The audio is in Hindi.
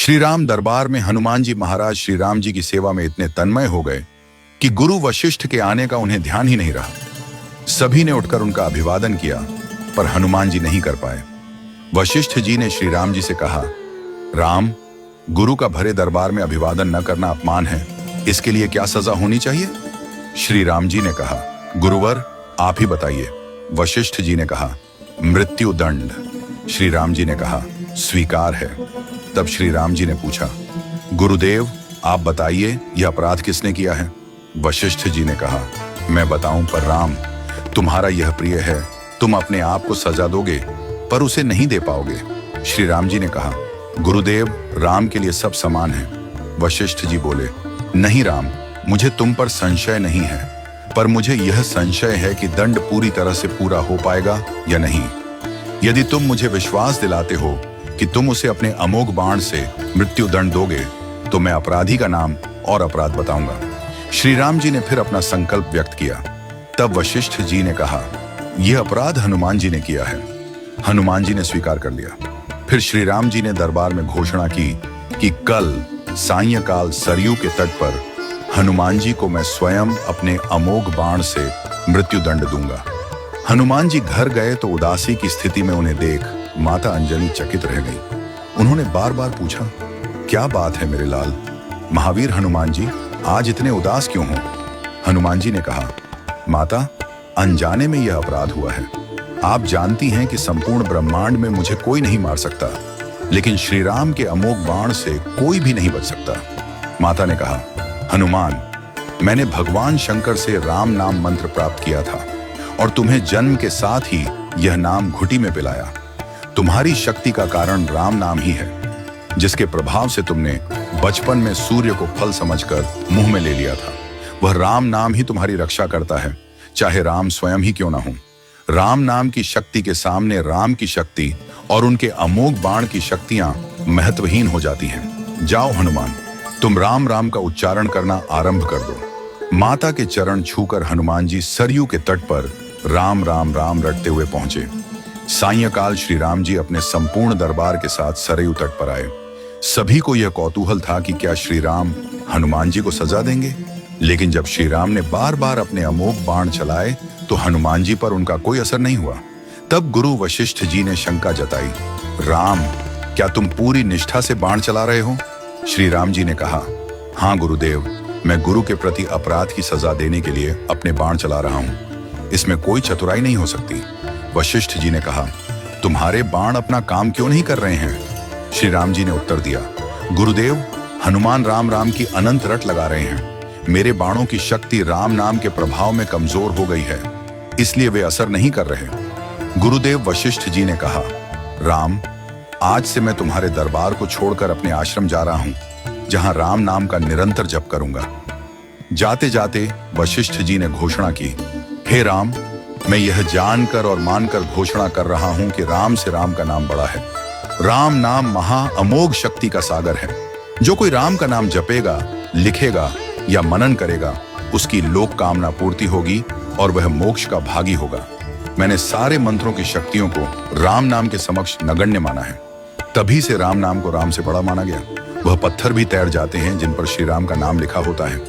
श्री राम दरबार में हनुमान जी महाराज श्री राम जी की सेवा में इतने तन्मय हो गए कि गुरु वशिष्ठ के आने का उन्हें ध्यान ही नहीं रहा। सभी ने उठकर उनका अभिवादन किया, पर हनुमान जी नहीं कर पाए। वशिष्ठ जी ने श्री राम जी से कहा, राम, गुरु का भरे दरबार में अभिवादन न करना अपमान है, इसके लिए क्या सजा होनी चाहिए? श्री राम जी ने कहा, गुरुवर आप ही बताइए। वशिष्ठ जी ने कहा, मृत्यु दंड। श्री राम जी ने कहा, स्वीकार है। तब श्री राम जी ने पूछा, गुरुदेव आप बताइए यह अपराध किसने किया है? वशिष्ठ जी ने कहा, मैं बताऊं पर राम, तुम्हारा यह प्रिय है, तुम अपने आप को सजा दोगे पर उसे नहीं दे पाओगे। श्री राम जी ने कहा, गुरुदेव राम के लिए सब समान है। वशिष्ठ जी बोले, नहीं राम, मुझे तुम पर संशय नहीं है, पर मुझे यह संशय है कि दंड पूरी तरह से पूरा हो पाएगा या नहीं। यदि तुम मुझे विश्वास दिलाते हो कि तुम उसे अपने अमोघ बाण से मृत्यु दंड दोगे तो मैं अपराधी का नाम और अपराध बताऊंगा। श्री राम जी ने फिर अपना संकल्प व्यक्त किया। तब वशिष्ठ जी ने कहा, यह अपराध हनुमान जी ने किया है। हनुमान जी ने स्वीकार कर लिया। फिर श्री राम जी ने दरबार में घोषणा की कि कल सायंकाल सरयू के तट पर हनुमान जी को मैं स्वयं अपने अमोघ बाण से मृत्यु दंड दूंगा। हनुमान जी घर गए तो उदासी की स्थिति में उन्हें देख माता अंजलि चकित रह गई। उन्होंने बार बार पूछा, क्या बात है मेरे लाल? महावीर हनुमान जी आज इतने उदास क्यों हो? हनुमान जी ने कहा, माता, अनजाने में यह अपराध हुआ है। आप जानती हैं कि संपूर्ण ब्रह्मांड में मुझे कोई नहीं मार सकता, लेकिन श्री राम के अमोघ बाण से कोई भी नहीं बच सकता। माता ने कहा, हनुमान, मैंने भगवान शंकर से राम नाम मंत्र प्राप्त किया था और तुम्हें जन्म के साथ ही यह नाम घुटी में पिलाया। तुम्हारी शक्ति का कारण राम नाम ही है, जिसके प्रभाव से तुमने बचपन में सूर्य को फल समझकर मुंह में ले लिया था। वह राम नाम ही तुम्हारी रक्षा करता है, चाहे राम स्वयं ही क्यों ना हो। राम नाम की शक्ति के सामने राम की शक्ति और उनके अमोघ बाण की शक्तियां महत्वहीन हो जाती हैं। जाओ हनुमान, तुम राम राम का उच्चारण करना आरंभ कर दो। माता के चरण छूकर हनुमान जी सरयू के तट पर राम राम राम रटते हुए पहुंचे। सायंकाल श्री राम जी अपने संपूर्ण दरबार के साथ सरयू तट पर आए। सभी को यह कौतूहल था कि क्या श्री राम हनुमान जी को सजा देंगे, लेकिन जब श्री राम ने बार बार अपने अमोघ बाण चलाए तो हनुमान जी पर उनका कोई असर नहीं हुआ। तब गुरु वशिष्ठ जी ने शंका जताई, राम, क्या तुम पूरी निष्ठा से बाण चला रहे हो? श्री राम जी ने कहा, हाँ गुरुदेव, मैं गुरु के प्रति अपराध की सजा देने के लिए अपने बाण चला रहा हूं। इसमें कोई चतुराई नहीं हो सकती। वशिष्ठ जी ने कहा, तुम्हारे बाण अपना काम क्यों नहीं कर रहे हैं? श्री राम जी ने उत्तर दिया, गुरुदेव, हनुमान राम राम की अनंत रट लगा रहे हैं। मेरे बाणों की शक्ति राम नाम के प्रभाव में कमजोर हो गई है, इसलिए वे असर नहीं कर रहे। गुरुदेव वशिष्ठ जी ने कहा, राम, आज से मैं तुम्हारे दरबार को छोड़कर अपने आश्रम जा रहा हूं, जहां राम नाम का निरंतर जप करूंगा। जाते जाते वशिष्ठ जी ने घोषणा की, हे राम, मैं यह जानकर और मानकर घोषणा कर रहा हूं कि राम से राम का नाम बड़ा है। राम नाम महा अमोघ शक्ति का सागर है। जो कोई राम का नाम जपेगा, लिखेगा या मनन करेगा, उसकी लोक कामना पूर्ति होगी और वह मोक्ष का भागी होगा। मैंने सारे मंत्रों की शक्तियों को राम नाम के समक्ष नगण्य माना है। तभी से राम नाम को राम से बड़ा माना गया। वह पत्थर भी तैर जाते हैं जिन पर श्री राम का नाम लिखा होता है।